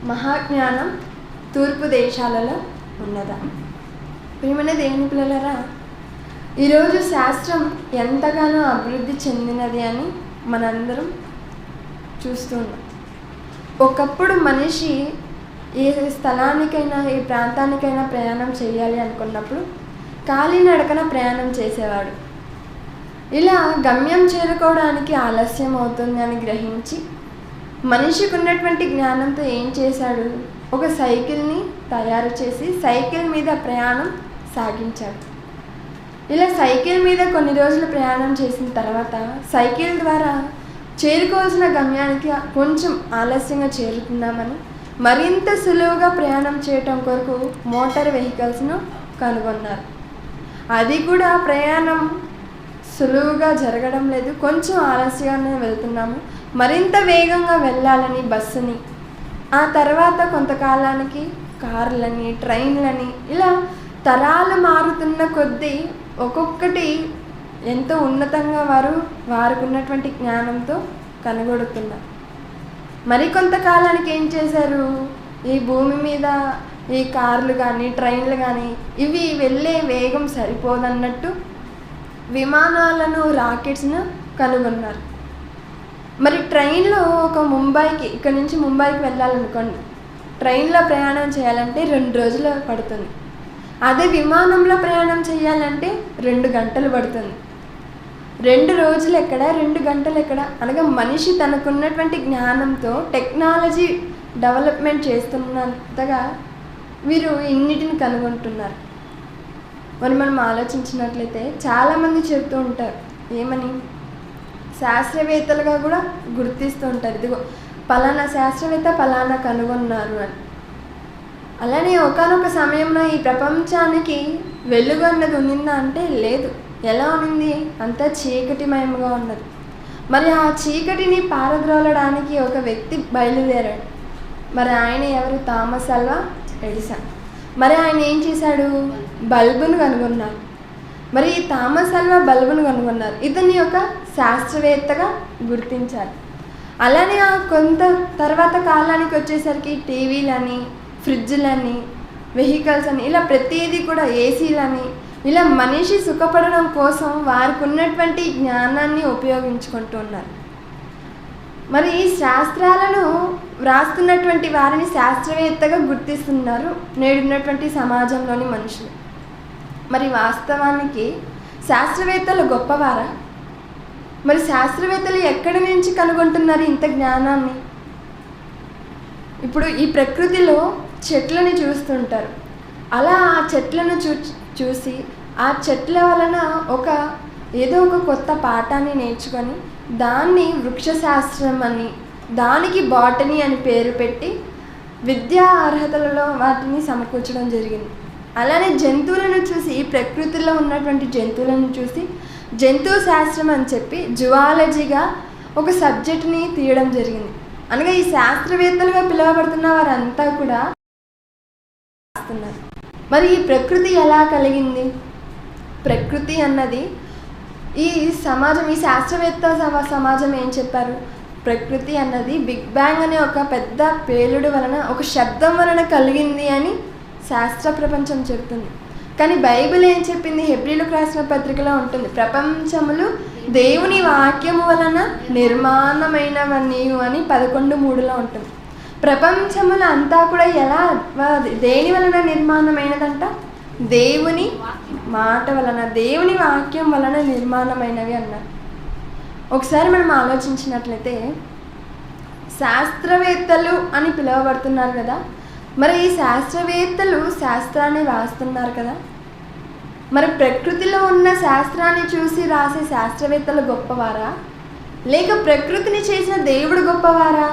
మహాజ్ఞానం తూర్పు దేశాలలో ఉన్నదా? ప్రియమైన దేవుని పిల్లలారా, ఈరోజు శాస్త్రం ఎంతగానో అభివృద్ధి చెందినది అని మనందరం చూస్తున్నాం. ఒకప్పుడు మనిషి ఏ స్థలానికైనా ఏ ప్రాంతానికైనా ప్రయాణం చేయాలి అనుకున్నప్పుడు కాలినడకన ప్రయాణం చేసేవాడు. ఇలా గమ్యం చేరుకోవడానికి ఆలస్యం అవుతుంది అని గ్రహించి మనిషికి ఉన్నటువంటి జ్ఞానంతో ఏం చేశాడు? ఒక సైకిల్ని తయారు చేసి సైకిల్ మీద ప్రయాణం సాగించాడు. ఇలా సైకిల్ మీద కొన్ని రోజులు ప్రయాణం చేసిన తర్వాత సైకిల్ ద్వారా చేరుకోవాల్సిన గమ్యానికి కొంచెం ఆలస్యంగా చేరుతున్నామని మరింత సులువుగా ప్రయాణం చేయటం కొరకు మోటార్ వెహికల్స్ను కనుగొన్నారు. అది కూడా ప్రయాణం సులువుగా జరగడం లేదు, కొంచెం ఆలస్యంగానే వెళ్తున్నాము, మరింత వేగంగా వెళ్ళాలని బస్సుని, ఆ తర్వాత కొంతకాలానికి కార్లని, ట్రైన్లని, ఇలా తరాలు మారుతున్న కొద్దీ ఒక్కొక్కటి ఎంతో ఉన్నతంగా వారికి ఉన్నటువంటి జ్ఞానంతో కనుగొడుతున్నారు. మరికొంతకాలానికి ఏం చేశారు? ఈ భూమి మీద ఈ కార్లు కానీ ట్రైన్లు కానీ ఇవి వెళ్ళే వేగం సరిపోదన్నట్టు విమానాలను, రాకెట్స్ను కనుగొన్నారు. మరి ట్రైన్లో ఇక్కడ నుంచి ముంబైకి వెళ్ళాలనుకోండి, ట్రైన్లో ప్రయాణం చేయాలంటే 2 రోజులు పడుతుంది. అదే విమానంలో ప్రయాణం చేయాలంటే 2 గంటలు పడుతుంది. 2 రోజులు ఎక్కడ, 2 గంటలు ఎక్కడ? అనగా మనిషి తనకున్నటువంటి జ్ఞానంతో టెక్నాలజీ డెవలప్మెంట్ చేస్తున్నంతగా వీరు ఇన్నిటిని కనుగొంటున్నారు. మరి మనం ఆలోచించినట్లయితే చాలామంది చెప్తూ ఉంటారు, ఏమని? శాస్త్రవేత్తలుగా కూడా గుర్తిస్తూ ఉంటారు, ఇదిగో పలానా శాస్త్రవేత్త పలానా కనుగొన్నారు అని. అలానే ఒకానొక సమయంలో ఈ ప్రపంచానికి వెలుగు అన్నది ఉన్నిందా అంటే లేదు. ఎలా ఉన్నింది? అంతా చీకటిమయంగా ఉన్నది. మరి ఆ చీకటిని పారద్రోలడానికి ఒక వ్యక్తి బయలుదేరాడు. మరి ఆయన ఎవరు? Thomas Alva Edison. మరి ఆయన ఏం చేశాడు? బల్బును కనుగొన్నారు. మరి ఈ థామస్ ఆల్వా బల్బును కనుగొన్నారు. ఇతన్ని ఒక శాస్త్రవేత్తగా గుర్తించారు. అలానే ఆ కొంత తర్వాత కాలానికి వచ్చేసరికి టీవీలని, ఫ్రిడ్జ్లని, వెహికల్స్ అని, ఇలా ప్రతిదీ కూడా ఏసీలని, ఇలా మనిషి సుఖపడడం కోసం వారికి ఉన్నటువంటి జ్ఞానాన్ని ఉపయోగించుకుంటూ ఉన్నారు. మరి ఈ శాస్త్రాలను వ్రాస్తున్నటువంటి వారిని శాస్త్రవేత్తగా గుర్తిస్తున్నారు నేడున్నటువంటి సమాజంలోని మనుషులు. మరి వాస్తవానికి శాస్త్రవేత్తలు గొప్పవారా? మరి శాస్త్రవేత్తలు ఎక్కడి నుంచి కనుగొంటున్నారు ఇంత జ్ఞానాన్ని? ఇప్పుడు ఈ ప్రకృతిలో చెట్లని చూస్తుంటారు. అలా ఆ చెట్లను చూసి ఆ చెట్ల వలన ఏదో ఒక కొత్త పాఠాన్ని నేర్చుకొని దాన్ని వృక్షశాస్త్రం అని, దానికి బాటనీ అని పేరు పెట్టి విద్యా అర్హతలలో వాటిని సమకూర్చడం జరిగింది. అలానే జంతువులను చూసి, ఈ ప్రకృతిలో ఉన్నటువంటి జంతువులను చూసి జంతు శాస్త్రం అని చెప్పి జువాలజీగా ఒక సబ్జెక్ట్ని తీయడం జరిగింది. అనగా ఈ శాస్త్రవేత్తలుగా పిలువబడుతున్న వారంతా కూడా రాస్తున్నారు. మరి ఈ ప్రకృతి ఎలా కలిగింది? ప్రకృతి అన్నది ఈ సమాజం, ఈ శాస్త్రవేత్త సమాజం ఏం చెప్పారు? ప్రకృతి అన్నది బిగ్ బ్యాంగ్ అనే ఒక పెద్ద పేలుడు వలన, ఒక శబ్దం వలన కలిగింది అని శాస్త్ర ప్రపంచం చెప్తుంది. కానీ బైబిల్ ఏం చెప్పింది? హెబ్రీలకు రాసిన పత్రికలో ఉంటుంది, ప్రపంచములు దేవుని వాక్యము వలన నిర్మాణమైనవన్నీ అని 11:3లో ఉంటుంది. ప్రపంచములు అంతా కూడా దేని వలన నిర్మాణమైనదంట? దేవుని మాట వలన, దేవుని వాక్యం వలన నిర్మాణమైనవి అన్నారు. ఒకసారి మనం ఆలోచించినట్లయితే శాస్త్రవేత్తలు అని పిలువబడుతున్నారు కదా, మరి ఈ శాస్త్రవేత్తలు శాస్త్రాన్ని రాస్తున్నారు కదా, మరి ప్రకృతిలో ఉన్న శాస్త్రాన్ని చూసి రాసే శాస్త్రవేత్తలు గొప్పవారా? లేక ప్రకృతిని చేసిన దేవుడు గొప్పవారా?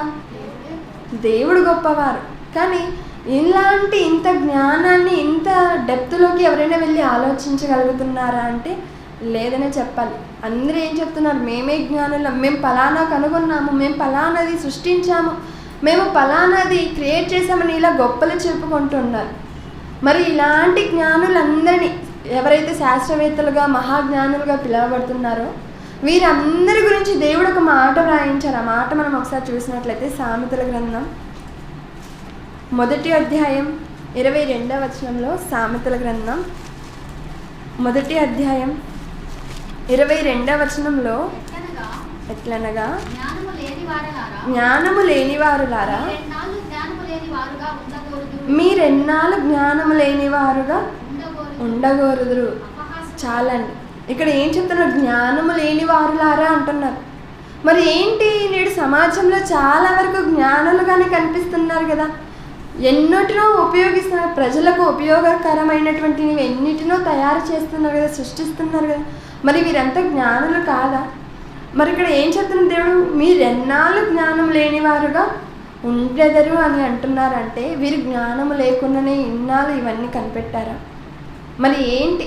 దేవుడు గొప్పవారు. కానీ ఇంత జ్ఞానాన్ని ఇంత డెప్త్లోకి ఎవరైనా వెళ్ళి ఆలోచించగలుగుతున్నారా అంటే లేదనే చెప్పాలి. అందరూ ఏం చెప్తున్నారు? మేమే జ్ఞానులం, మేము పలానా కనుగొన్నాము, మేము పలానాది సృష్టించాము, మేము పలానాది క్రియేట్ చేసామని ఇలా గొప్పలు చెప్పుకుంటున్నారు. మరి ఇలాంటి జ్ఞానులందరినీ ఎవరైతే శాస్త్రవేత్తలుగా మహాజ్ఞానులుగా పిలువబడుతున్నారో వీరందరి గురించి దేవుడు ఒక మాట వ్రాయించారు. ఆ మాట మనం ఒకసారి చూసినట్లయితే సామెతల గ్రంథం మొదటి అధ్యాయం 22వ వచనంలో సామెతల గ్రంథం మొదటి అధ్యాయం 22వ వచనంలో ఎట్లనగా జ్ఞానము లేనివారులారా మీరెన్నాళ్ళు జ్ఞానము లేనివారుగా ఉండగోరుదురు. చాలండి. ఇక్కడ ఏం చెప్తున్నారు? జ్ఞానము లేనివారులారా అంటున్నారు. మరి ఏంటి, నేడు సమాజంలో చాలా వరకు జ్ఞానులుగానే కనిపిస్తున్నారు కదా, ఎన్నిటినో ఉపయోగిస్తున్నారు, ప్రజలకు ఉపయోగకరమైనటువంటివి ఎన్నిటినో తయారు చేస్తున్నారు కదా, సృష్టిస్తున్నారు కదా. మరి వీరంతా జ్ఞానులు కాదా? మరి ఇక్కడ ఏం చెప్తున్న దేవుడు, మీరెన్నాళ్ళు జ్ఞానం లేనివారుగా ఉండెదరు అని అంటున్నారంటే వీరు జ్ఞానము లేకుండానే ఇన్నాళ్ళు ఇవన్నీ కనిపెట్టారా? మరి ఏంటి,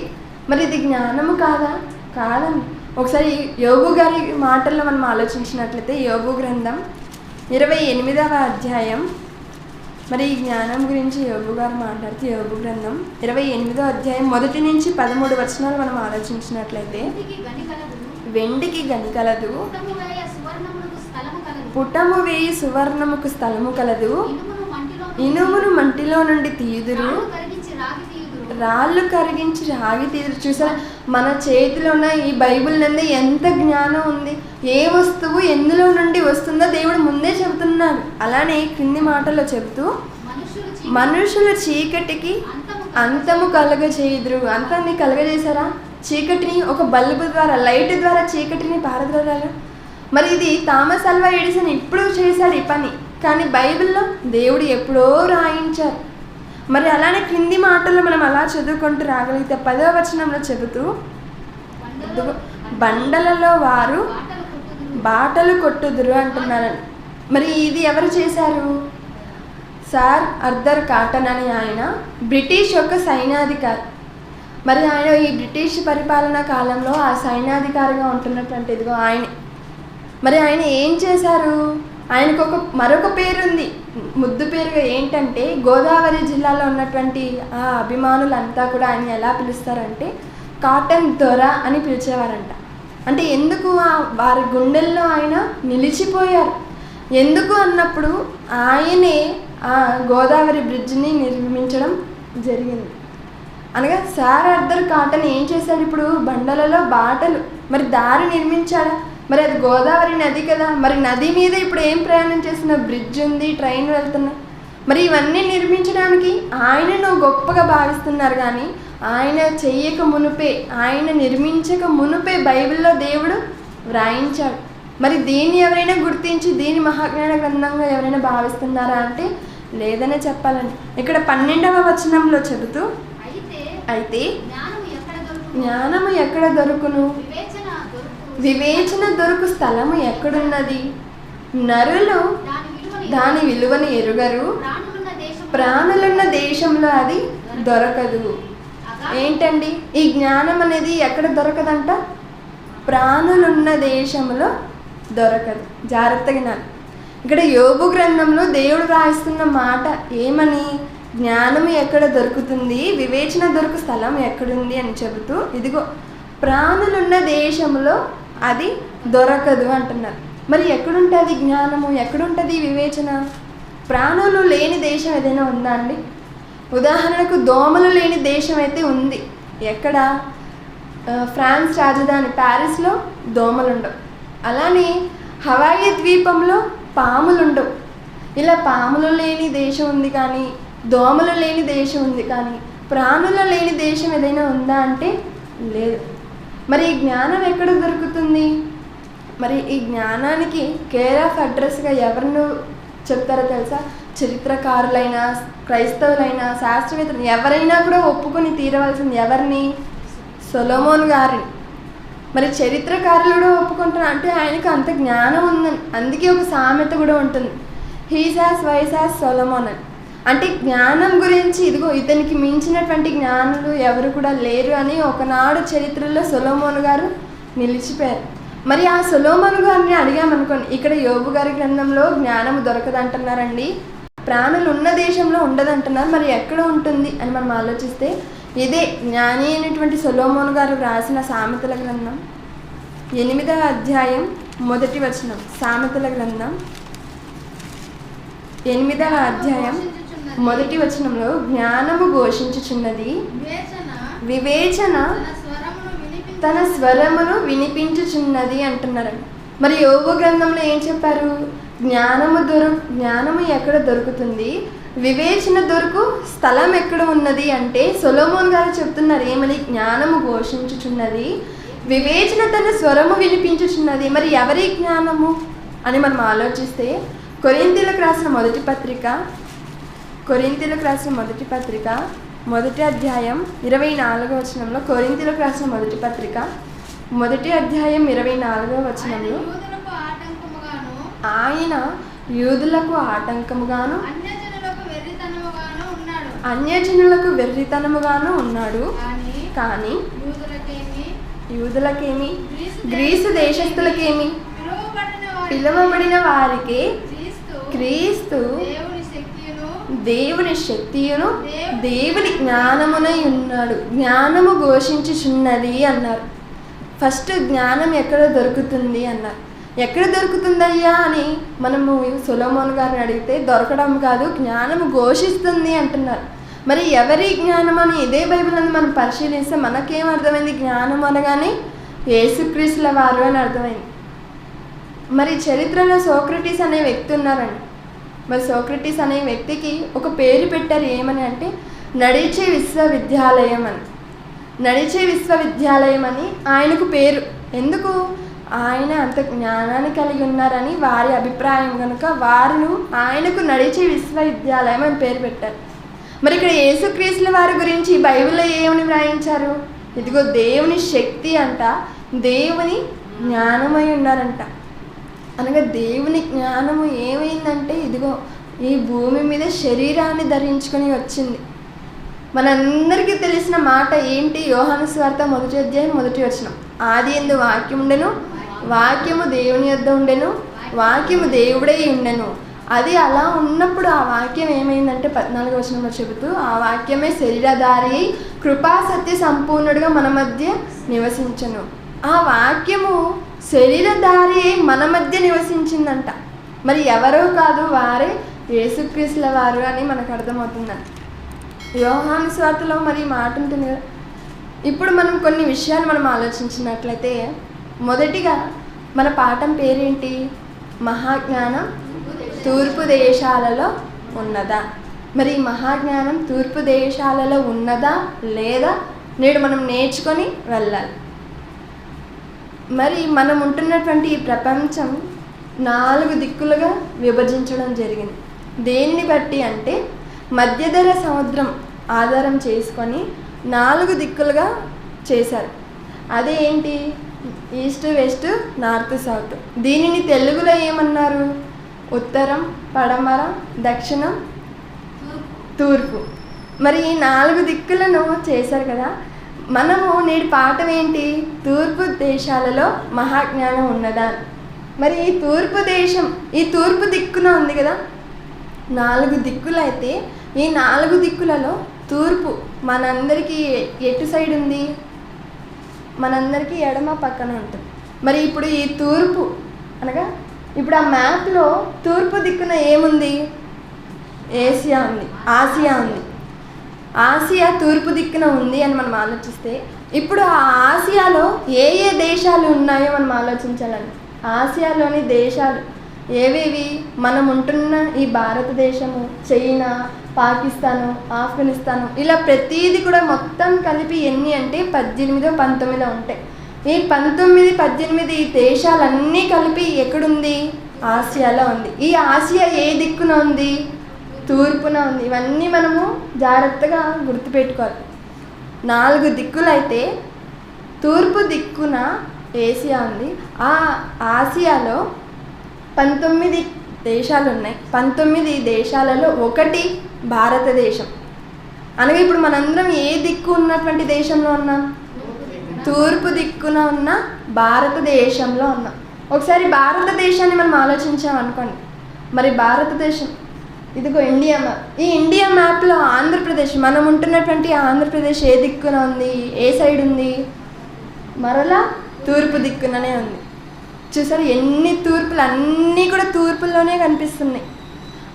మరి ఇది జ్ఞానము కాదా? కాదండి. ఒకసారి యోబు గారి మాటల్లో మనం ఆలోచించినట్లయితే యోబు గ్రంథం 28వ అధ్యాయం, మరి ఈ జ్ఞానం గురించి యోబు గారు మాట్లాడుతూ యోబు గ్రంథం 28వ అధ్యాయం 1 నుంచి 13 వచనాలు మనం ఆలోచించినట్లయితే, వెండికి గని కలదు, పుటము వేయి సువర్ణముకు స్థలము కలదు, ఇనుమును మంటిలో నుండి తీయుదురు, రాళ్ళు కరిగించి రాగి తీయుదురు. చూసారా, మన చేతిలో ఉన్న ఈ బైబిల్ నందు ఎంత జ్ఞానం ఉంది, ఏ వస్తువు ఎందులో నుండి వస్తుందో దేవుడు ముందే చెబుతున్నాడు. అలానే క్రింది మాటల్లో చెబుతూ, మనుషులు చీకటికి అంతము కలగచేయుదురు. అంతాన్ని కలగజేశారా? చీకటిని ఒక బల్బు ద్వారా, లైట్ ద్వారా చీకటిని పారద్రోలారు. మరి ఇది థామస్ అల్వా ఎడిసన్ ఇప్పుడు చేశాడు ఈ పని, కానీ బైబిల్లో దేవుడు ఎప్పుడో రాయించారు. మరి అలానే క్రింది మాటల్లో మనం అలా చదువుకుంటూ రాగలిగితే 10వ వచనంలో చెబుతూ, బండలలో వారు బాటలు కొట్టుదురు అంటున్నారు. మరి ఇది ఎవరు చేశారు? సార్ ఆర్థర్ కాటన్ అనే ఆయన బ్రిటిష్ యొక్క సైన్యాధికారి. మరి ఆయన ఈ బ్రిటిష్ పరిపాలనా కాలంలో ఆ సైన్యాధికారిగా ఉంటున్నటువంటి ఇదిగో ఆయన. మరి ఆయన ఏం చేశారు? ఆయనకు మరొక పేరుంది, ముద్దు పేరుగా. ఏంటంటే గోదావరి జిల్లాలో ఉన్నటువంటి ఆ అభిమానులంతా కూడా ఆయన ఎలా పిలుస్తారంటే కాటన్ దొర అని పిలిచేవారంట. అంటే ఎందుకు? వారి గుండెల్లో ఆయన నిలిచిపోయారు. ఎందుకు అన్నప్పుడు ఆయనే ఆ గోదావరి బ్రిడ్జ్ని నిర్మించడం జరిగింది. అనగా సార్ ఆర్థర్ కాటన్ ఏం చేశాడు? ఇప్పుడు బండలలో బాటలు, మరి దారి నిర్మించాడా? మరి అది గోదావరి నది కదా, మరి నది మీద ఇప్పుడు ఏం ప్రయాణం చేస్తున్నా? బ్రిడ్జ్ ఉంది, ట్రైన్ వెళ్తున్నాయి. మరి ఇవన్నీ నిర్మించడానికి ఆయనను గొప్పగా భావిస్తున్నారు. కానీ ఆయన చెయ్యక మునుపే, ఆయన నిర్మించక మునుపే బైబిల్లో దేవుడు వ్రాయించాడు. మరి దీన్ని ఎవరైనా గుర్తించి దీని మహాజ్ఞాన గ్రంథంగా ఎవరైనా భావిస్తున్నారా అంటే లేదనే చెప్పాలండి. ఇక్కడ 12వ వచనంలో చెబుతూ, అయితే జ్ఞానము ఎక్కడ దొరుకును, వివేచన దొరుకు స్థలము ఎక్కడున్నది, నరులు దాని విలువను ఎరుగరు, ప్రాణులున్న దేశంలో అది దొరకదు. ఏంటండి ఈ జ్ఞానం అనేది ఎక్కడ దొరకదంట? ప్రాణులున్న దేశంలో దొరకదు. జాగ్రత్తగా వినాలి. ఇక్కడ యోబు గ్రంథంలో దేవుడు రాయిస్తున్న మాట ఏమని? జ్ఞానం ఎక్కడ దొరుకుతుంది, వివేచన దొరుకు స్థలం ఎక్కడుంది అని చెబుతూ, ఇదిగో ప్రాణులున్న దేశంలో అది దొరకదు అంటున్నారు. మరి ఎక్కడుంటుంది జ్ఞానము, ఎక్కడుంటుంది వివేచన? ప్రాణులు లేని దేశం ఏదైనా ఉందా అండి? ఉదాహరణకు దోమలు లేని దేశం అయితే ఉంది. ఎక్కడ? ఫ్రాన్స్ రాజధాని ప్యారిస్లో దోమలు ఉండవు. అలానే హవాయి ద్వీపంలో పాములు ఉండవు. ఇలా పాములు లేని దేశం ఉంది కానీ, దోమలు లేని దేశం ఉంది కానీ, ప్రాణులు లేని దేశం ఏదైనా ఉందా అంటే లేదు. మరి ఈ జ్ఞానం ఎక్కడ దొరుకుతుంది? మరి ఈ జ్ఞానానికి కేర్ ఆఫ్ అడ్రస్గా ఎవరిని చెప్తారో తెలుసా? చరిత్రకారులైనా, క్రైస్తవులైనా, శాస్త్రవేత్తలు ఎవరైనా కూడా ఒప్పుకొని తీరవలసింది ఎవరిని? సొలొమోన్ గారిని. మరి చరిత్రకారులు కూడా ఒప్పుకుంటున్నారు అంటే ఆయనకు అంత జ్ఞానం ఉందని. అందుకే ఒక సామెత కూడా ఉంటుంది, he's as wise as Solomon అని. అంటే జ్ఞానం గురించి ఇదిగో ఇతనికి మించినటువంటి జ్ఞానులు ఎవరు కూడా లేరు అని ఒకనాడు చరిత్రలో సొలొమోన్ గారు నిలిచిపోయారు. మరి ఆ సొలొమోన్ గారిని అడిగామనుకోండి, ఇక్కడ యోబు గారి గ్రంథంలో జ్ఞానం దొరకదంటున్నారండి, ప్రాణులు ఉన్న దేశంలో ఉండదంటున్నారు, మరి ఎక్కడ ఉంటుంది అని మనం ఆలోచిస్తే ఇదే జ్ఞాని అయినటువంటి సొలొమోన్ గారు రాసిన సామెతల గ్రంథం 8వ అధ్యాయం 1వ వచనం. సామెతల గ్రంథం 8వ అధ్యాయం మొదటి వచనంలో జ్ఞానము ఘోషించుచున్నది, వివేచన తన స్వరమును వినిపించుచున్నది అంటున్నారండి. మరి యోబు గ్రంథంలో ఏం చెప్పారు? జ్ఞానము ఎక్కడ దొరుకుతుంది, వివేచన దొరుకు స్థలం ఎక్కడ ఉన్నది అంటే సొలొమోన్ గారు చెప్తున్నారు ఏమని? జ్ఞానము ఘోషించుచున్నది, వివేచన తన స్వరము వినిపించుచున్నది. మరి ఎవరి జ్ఞానము అని మనం ఆలోచిస్తే కొరింథీయులకు రాసిన మొదటి పత్రిక మొదటి అధ్యాయం 24వ వచనంలో, కొరింథీయులకు రాసిన మొదటి పత్రిక మొదటి అధ్యాయం 24వ వచనంలో, ఆయన యూదులకు ఆటంకముగాను అన్యజనులకు వెర్రితనముగాను ఉన్నాడు, కానీ యూదులకేమి గ్రీసు దేశస్థులకేమి పిలువబడిన వారికి క్రీస్తు దేవుని శక్తియును దేవుని జ్ఞానమునై ఉన్నాడు. జ్ఞానము ఘోషించుచున్నది అన్నారు. ఫస్ట్ జ్ఞానం ఎక్కడ దొరుకుతుంది అన్నారు. ఎక్కడ దొరుకుతుందయ్యా అని మనము సొలొమోన్ గారిని అడిగితే దొరకడం కాదు, జ్ఞానము ఘోషిస్తుంది అంటున్నారు. మరి ఎవరి జ్ఞానం అని ఇదే బైబిల్ అని మనం పరిశీలిస్తే మనకేం అర్థమైంది? జ్ఞానం అనగానే యేసుక్రీస్తుల వారు అని అర్థమైంది. మరి చరిత్రలో సోక్రటీస్ అనే వ్యక్తి ఉన్నారండి. మరి సోక్రటీస్ అనే వ్యక్తికి ఒక పేరు పెట్టారు, ఏమని అంటే నడిచే విశ్వవిద్యాలయం అని. నడిచే విశ్వవిద్యాలయం అని ఆయనకు పేరు. ఎందుకు? ఆయన అంత జ్ఞానాన్ని కలిగి ఉన్నారని వారి అభిప్రాయం కనుక ఆయనకు నడిచే విశ్వవిద్యాలయం అని పేరు పెట్టారు. మరి ఇక్కడ యేసుక్రీస్తుల వారి గురించి బైబిల్లో ఏమని వ్రాయించారు? ఇదిగో దేవుని శక్తి అంట, దేవుని జ్ఞానమై ఉన్నారంట. అనగా దేవుని జ్ఞానము ఏమైందంటే ఇదిగో ఈ భూమి మీద శరీరాన్ని ధరించుకొని వచ్చింది. మనందరికీ తెలిసిన మాట ఏంటి? యోహాను సువార్త 1వ అధ్యాయం 1వ వచనం, ఆదియందు వాక్యం ఉండెను, వాక్యము దేవుని యొద్ద ఉండెను, వాక్యము దేవుడై ఉండెను. అది అలా ఉన్నప్పుడు ఆ వాక్యం ఏమైందంటే 14వ వచనంలో చెబుతూ, ఆ వాక్యమే శరీరధారి కృపా సత్య సంపూర్ణుడిగా మన మధ్య నివసించను. ఆ వాక్యము శరీరధారి మన మధ్య నివసించిందంట. మరి ఎవరో కాదు, వారే యేసుక్రీస్తుల వారు అని మనకు అర్థమవుతుందంట. యోహాను సువార్తలో మరి మాట ఉంటుంది కదా. ఇప్పుడు మనం కొన్ని విషయాలు మనం ఆలోచించినట్లయితే, మొదటిగా మన పాఠం పేరేంటి? మహాజ్ఞానం తూర్పు దేశాలలో ఉన్నదా? మరి ఈ మహాజ్ఞానం తూర్పు దేశాలలో ఉన్నదా లేదా నేడు మనం నేర్చుకొని వెళ్ళాలి. మరి మనం ఉంటున్నటువంటి ఈ ప్రపంచం 4 దిక్కులుగా విభజించడం జరిగింది. దేన్ని బట్టి అంటే మధ్యధర సముద్రం ఆధారం చేసుకొని 4 దిక్కులుగా చేశారు. అదేంటి? East, west, north, south. దీనిని తెలుగులో ఏమన్నారు? ఉత్తరం, పడమర, దక్షిణం, తూర్పు. మరి ఈ 4 దిక్కులను చేశారు కదా. మనము నేటి పాఠం ఏంటి? తూర్పు దేశాలలో మహాజ్ఞానం ఉన్నదా? మరి ఈ తూర్పు దేశం ఈ తూర్పు దిక్కున ఉంది కదా. 4 దిక్కులు అయితే ఈ 4 దిక్కులలో తూర్పు మనందరికీ ఎటు సైడ్ ఉంది? మనందరికీ ఎడమ పక్కన ఉంటుంది. మరి ఇప్పుడు ఈ తూర్పు అనగా ఇప్పుడు ఆ మ్యాప్లో తూర్పు దిక్కున ఏముంది? ఆసియా ఉంది. ఆసియా తూర్పు దిక్కున ఉంది అని మనం ఆలోచిస్తే, ఇప్పుడు ఆ ఆసియాలో ఏ దేశాలు ఉన్నాయో మనం ఆలోచించాలండి. ఆసియాలోని దేశాలు ఏవేవి? మనం ఉంటున్న ఈ భారతదేశము, చైనా, పాకిస్తాను, ఆఫ్ఘనిస్తాను, ఇలా ప్రతీది కూడా మొత్తం కలిపి ఎన్ని అంటే 18, 19 ఉంటాయి. ఈ 19, 18 దేశాలన్నీ కలిపి ఎక్కడుంది? ఆసియాలో ఉంది. ఈ ఆసియా ఏ దిక్కున ఉంది? తూర్పున ఉంది. ఇవన్నీ మనము జాగ్రత్తగా గుర్తుపెట్టుకోవాలి. 4 దిక్కులు అయితే తూర్పు దిక్కున ఏసియా ఉంది. ఆ ఆసియాలో 19 దేశాలు ఉన్నాయి. 19 దేశాలలో ఒకటి భారతదేశం. అనగా ఇప్పుడు మనందరం ఏ దిక్కు ఉన్నటువంటి దేశంలో ఉన్నాం? తూర్పు దిక్కున ఉన్న భారతదేశంలో ఉన్నాం. ఒకసారి భారతదేశాన్ని మనం ఆలోచించాం అనుకోండి. మరి భారతదేశం ఇదిగో ఇండియా మ్యాప్. ఈ ఇండియా మ్యాప్లో ఆంధ్రప్రదేశ్, మనం ఉంటున్నటువంటి ఆంధ్రప్రదేశ్ ఏ దిక్కున ఉంది? ఏ సైడ్ ఉంది? మరలా తూర్పు దిక్కుననే ఉంది. చూసారు ఎన్ని తూర్పులు? అన్నీ కూడా తూర్పుల్లోనే కనిపిస్తున్నాయి.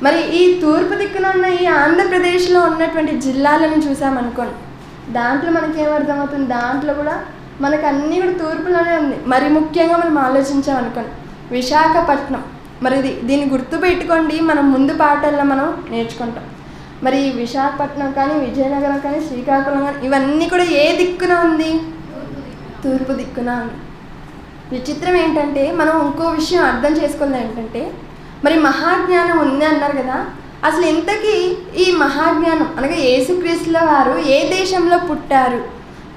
మరి ఈ తూర్పు దిక్కున ఉన్న ఈ ఆంధ్రప్రదేశ్లో ఉన్నటువంటి జిల్లాలను చూసామనుకోండి, దాంట్లో మనకేమర్థమవుతుంది, దాంట్లో కూడా మనకు అన్నీ కూడా తూర్పులోనే ఉంది. మరి ముఖ్యంగా మనం ఆలోచించామనుకోండి, విశాఖపట్నం. మరి దీన్ని గుర్తుపెట్టుకోండి, మనం ముందు పాఠాల్లో మనం నేర్చుకుంటాం. మరి విశాఖపట్నం కానీ, విజయనగరం కానీ, శ్రీకాకుళం కానీ ఇవన్నీ కూడా ఏ దిక్కున ఉంది? తూర్పు దిక్కున ఉంది. విచిత్రం ఏంటంటే మనం ఇంకో విషయం అర్థం చేసుకోవాలి ఏంటంటే, మరి మహాజ్ఞానం ఉంది అన్నారు కదా, అసలు ఇంతకీ ఈ మహాజ్ఞానం అనగా యేసుక్రీస్తుల వారు ఏ దేశంలో పుట్టారు?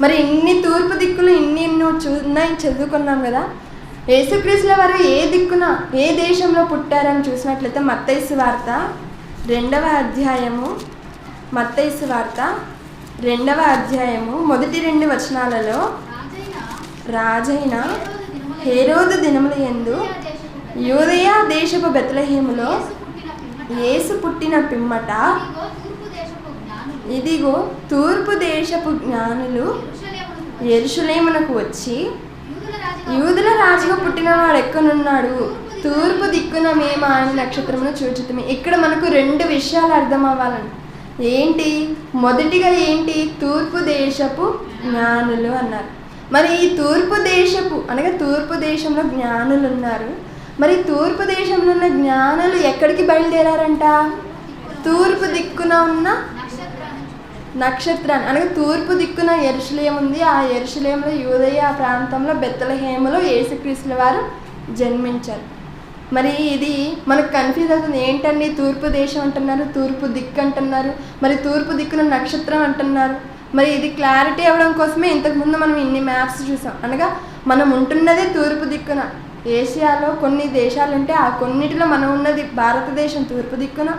మరి ఇన్ని తూర్పు దిక్కులు ఇన్ని ఉన్నాయి చదువుకున్నాం కదా, యేసుక్రీస్తుల వారు ఏ దిక్కున ఏ దేశంలో పుట్టారని చూసినట్లయితే మత్తయి సువార్త 2వ అధ్యాయము, మత్తయి సువార్త 2వ అధ్యాయము మొదటి 2 వచనాలలో, రాజైన హేరోదు దినముల యందు యూదయ దేశపు బెత్లెహేములో యేసు పుట్టిన పిమ్మట ఇదిగో తూర్పు దేశపు జ్ఞానులు యెరూషలేమునకు వచ్చి, యూదుల రాజుగా పుట్టినవాడు ఎక్కడున్నాడు? తూర్పు దిక్కున మేము ఆయన నక్షత్రమును చూచుతాము. ఇక్కడ మనకు 2 విషయాలు అర్థం అవ్వాలని. ఏంటి? మొదటిగా ఏంటి? తూర్పు దేశపు జ్ఞానులు అన్నారు. మరి ఈ తూర్పు దేశపు అనగా తూర్పు దేశంలో జ్ఞానులు ఉన్నారు. మరి తూర్పు దేశంలో ఉన్న జ్ఞానులు ఎక్కడికి బయలుదేరారంట? తూర్పు దిక్కున ఉన్న నక్షత్రాన్ని అనగా తూర్పు దిక్కున యెరూషలేము ఉంది. ఆ యెరూషలేములో యూదయ ప్రాంతంలో బెత్లెహేములో యేసుక్రీస్తుల వారు జన్మించారు. మరి ఇది మనకు కన్ఫ్యూజ్ అవుతుంది. ఏంటండి తూర్పు దేశం అంటున్నారు, తూర్పు దిక్కు అంటున్నారు, మరి తూర్పు దిక్కున నక్షత్రం అంటున్నారు. మరి ఇది క్లారిటీ అవ్వడం కోసమే ఇంతకుముందు మనం ఇన్ని మ్యాప్స్ చూసాం. అనగా మనం ఉంటున్నదే తూర్పు దిక్కున. ఏషియాలో కొన్ని దేశాలు ఉంటే ఆ కొన్నిటిలో మనం ఉన్నది భారతదేశం తూర్పు దిక్కున,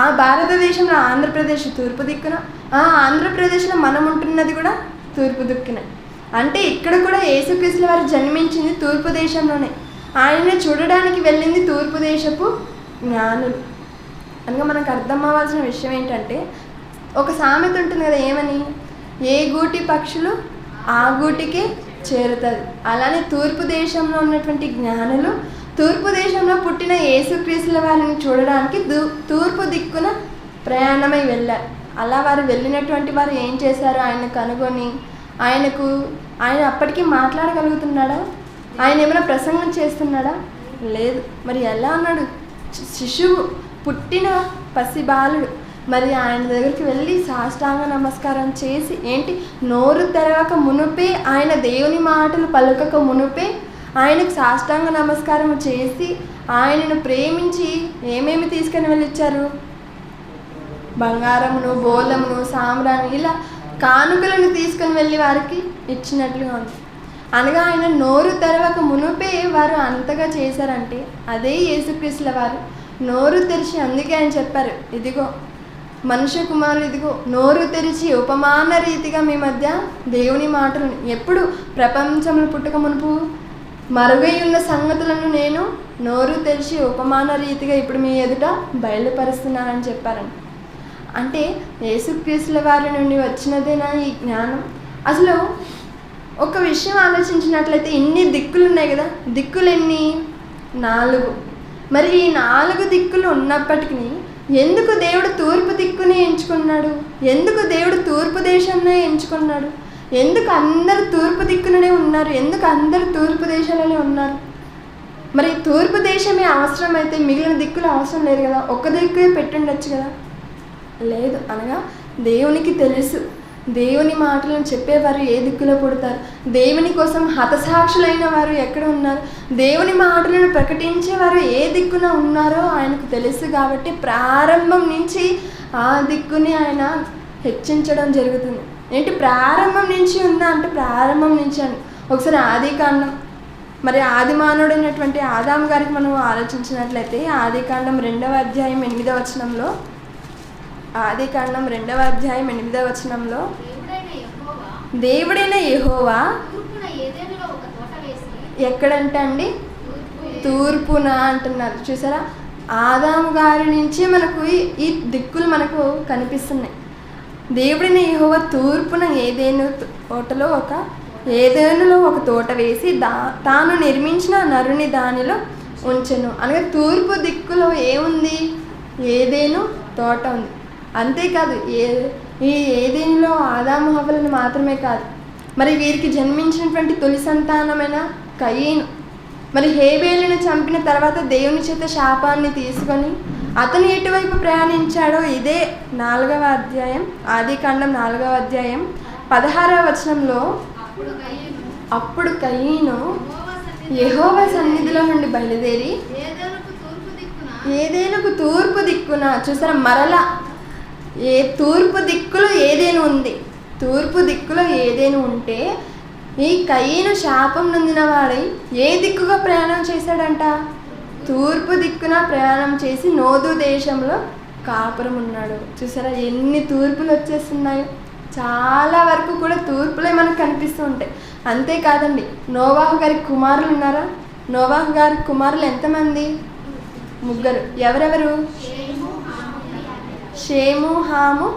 ఆ భారతదేశంలో ఆంధ్రప్రదేశ్ తూర్పు దిక్కున, ఆ ఆంధ్రప్రదేశ్లో మనం ఉంటున్నది కూడా తూర్పు దిక్కున. అంటే ఇక్కడ కూడా యేసుక్రీస్తుల వారు జన్మించింది తూర్పు దేశంలోనే. ఆయన చూడడానికి వెళ్ళింది తూర్పు దేశపు జ్ఞానులు. అనగా మనకు అర్థం అవ్వాల్సిన విషయం ఏంటంటే, ఒక సామెత ఉంటుంది కదా, ఏమని? ఏ గూటి పక్షులు ఆ గూటికి చేరుతుంది. అలానే తూర్పు దేశంలో ఉన్నటువంటి జ్ఞానులు తూర్పు దేశంలో పుట్టిన యేసుక్రీస్తుల వారిని చూడడానికి తూర్పు దిక్కున ప్రయాణమై వెళ్ళారు. అలా వారు వెళ్ళినటువంటి వారు ఏం చేశారు? ఆయన కనుగొని ఆయన అప్పటికీ మాట్లాడగలుగుతున్నాడా? ఆయన ఏమైనా ప్రసంగం చేస్తున్నాడా? లేదు. మరి ఎలా ఉన్నాడు? శిశువు, పుట్టిన పసిబాలుడు. మరి ఆయన దగ్గరికి వెళ్ళి సాష్టాంగ నమస్కారం చేసి, ఏంటి నోరు తెరవక మునుపే, ఆయన దేవుని మాటలు పలుకక మునుపే ఆయనకు సాష్టాంగ నమస్కారం చేసి ఆయనను ప్రేమించి ఏమేమి తీసుకొని వెళ్ళిచ్చారు? బంగారమును, బోలమును, సామ్రాన్ని, ఇలా కానుకలను తీసుకొని వెళ్ళి వారికి ఇచ్చినట్లుగా ఉంది. అనగా ఆయన నోరు తెరవక మునుపే వారు అంతగా చేశారంటే అదే యేసుక్రీస్తుల వారు నోరు తెరిచి, అందుకే ఆయన చెప్పారు, ఇదిగో మనుష్య కుమారుడు ఇదిగో నోరు తెరిచి ఉపమాన రీతిగా మీ మధ్య దేవుని మాటలను, ఎప్పుడు ప్రపంచంలో పుట్టక మునుపు మరుగై ఉన్న సంగతులను నేను నోరు తెరిచి ఉపమాన రీతిగా ఇప్పుడు మీ ఎదుట బయలుపరుస్తున్నానని చెప్పారండి. అంటే యేసుక్రీస్తుల వారి నుండి వచ్చినదేనా ఈ జ్ఞానం? అసలు ఒక విషయం ఆలోచించినట్లయితే ఇన్ని దిక్కులు ఉన్నాయి కదా, దిక్కులు ఎన్ని? 4. మరి ఈ 4 దిక్కులు ఉన్నప్పటికీ ఎందుకు దేవుడు తూర్పు దిక్కునే ఎంచుకున్నాడు? ఎందుకు దేవుడు తూర్పు దేశంలో ఎంచుకున్నాడు? ఎందుకు అందరు తూర్పు దిక్కునే ఉన్నారు? ఎందుకు అందరు తూర్పు దేశాలలో ఉన్నారు? మరి తూర్పు దేశమే అవసరమైతే మిగిలిన దిక్కులు అవసరం లేదు కదా, ఒక్క దిక్కే పెట్టుండొచ్చు కదా. లేదు. అనగా దేవునికి తెలుసు దేవుని మాటలను చెప్పేవారు ఏ దిక్కులో పుడతారు, దేవుని కోసం హతసాక్షులైన వారు ఎక్కడ ఉన్నారు, దేవుని మాటలను ప్రకటించేవారు ఏ దిక్కున ఉన్నారో ఆయనకు తెలుసు. కాబట్టి ప్రారంభం నుంచి ఆ దిక్కుని ఆయన హెచ్చించడం జరుగుతుంది. ఏంటి ప్రారంభం నుంచి ఉందా అంటే ప్రారంభం నుంచి అని ఒకసారి ఆదికాండం, మరి ఆది మానవుడైనటువంటి ఆదాము గారికి మనం ఆలోచించినట్లయితే ఆదికాండం 2వ అధ్యాయం 8వ వచనంలో, ఆదికాండం 2వ అధ్యాయం 8వ వచనంలో, దేవుడైన యెహోవా ఎక్కడంటే అండి తూర్పున అంటున్నారు. చూసారా, ఆదాము గారి నుంచి మనకు ఈ దిక్కులు మనకు కనిపిస్తున్నాయి. దేవుడైన యెహోవా తూర్పున ఏదేనులో ఒక తోట వేసి తాను నిర్మించిన నరుని దానిలో ఉంచెను. అనగా తూర్పు దిక్కులో ఏముంది? ఏదేను తోట ఉంది. అంతేకాదు ఈ ఏదేనులో ఆదాము హవ్వలను మాత్రమే కాదు, మరి వీరికి జన్మించినటువంటి తొలి సంతానమైన కయీను మరి హేబేలును చంపిన తర్వాత దేవుని చేత శాపాన్ని తీసుకొని అతను ఎటువైపు ప్రయాణించాడో ఇదే 4వ అధ్యాయం, ఆదికాండం 4వ అధ్యాయం 16వ వచనంలో, అప్పుడు కయీను యెహోవా సన్నిధిలో నుండి బయలుదేరి ఏదేనుకు తూర్పు దిక్కున, చూసారా మరలా తూర్పు దిక్కులో ఏదేను ఉంది. తూర్పు దిక్కులో ఏదేను ఉంటే ఈ కయీను శాపం నొందిన వాడై ఏ దిక్కుగా ప్రయాణం చేశాడంట? తూర్పు దిక్కున ప్రయాణం చేసి నోదు దేశంలో కాపురం ఉన్నాడు. చూసారా ఎన్ని తూర్పులు వచ్చేస్తున్నాయో. చాలా వరకు కూడా తూర్పులే మనకు కనిపిస్తూ ఉంటాయి. అంతేకాదండి, నోవాహు గారి కుమారులు ఉన్నారా? నోవాహు గారి కుమారులు ఎంతమంది? 3. ఎవరెవరు? షేము, హాము,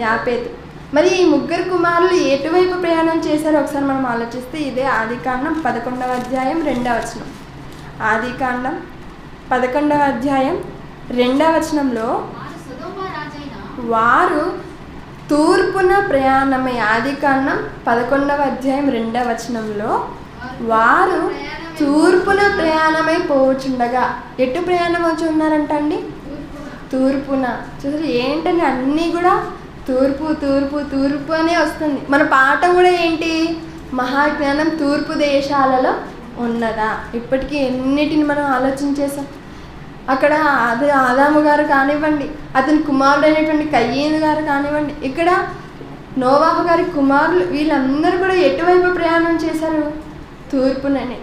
యాపేతు. మరి ఈ 3 కుమారులు ఎటువైపు ప్రయాణం చేశారో ఒకసారి మనం ఆలోచిస్తే ఇదే ఆదికాండం 11వ అధ్యాయం 2వ వచనం. ఆదికాండం 11వ అధ్యాయం 2వ వచనంలో, వారు తూర్పున ప్రయాణమై, ఆదికాండం 11వ అధ్యాయం 2వ వచనంలో, వారు తూర్పున ప్రయాణమై పోవచ్చుండగా, ఎటు ప్రయాణం వచ్చి ఉన్నారంట అండి? తూర్పున. చూసారు ఏంటని అన్నీ కూడా తూర్పు తూర్పు తూర్పు అనే వస్తుంది. మన పాఠం కూడా ఏంటి? మహాజ్ఞానం తూర్పు దేశాలలో ఉన్నదా? ఇప్పటికీ ఎన్నిటిని మనం ఆలోచించేసాం. అక్కడ ఆదాము గారు కానివ్వండి, అతని కుమారుడైనటువంటి కయ్యేను గారు కానివ్వండి, ఇక్కడ నోవాహు గారి కుమారులు, వీళ్ళందరూ కూడా ఎటువైపు ప్రయాణం చేశారు? తూర్పుననే.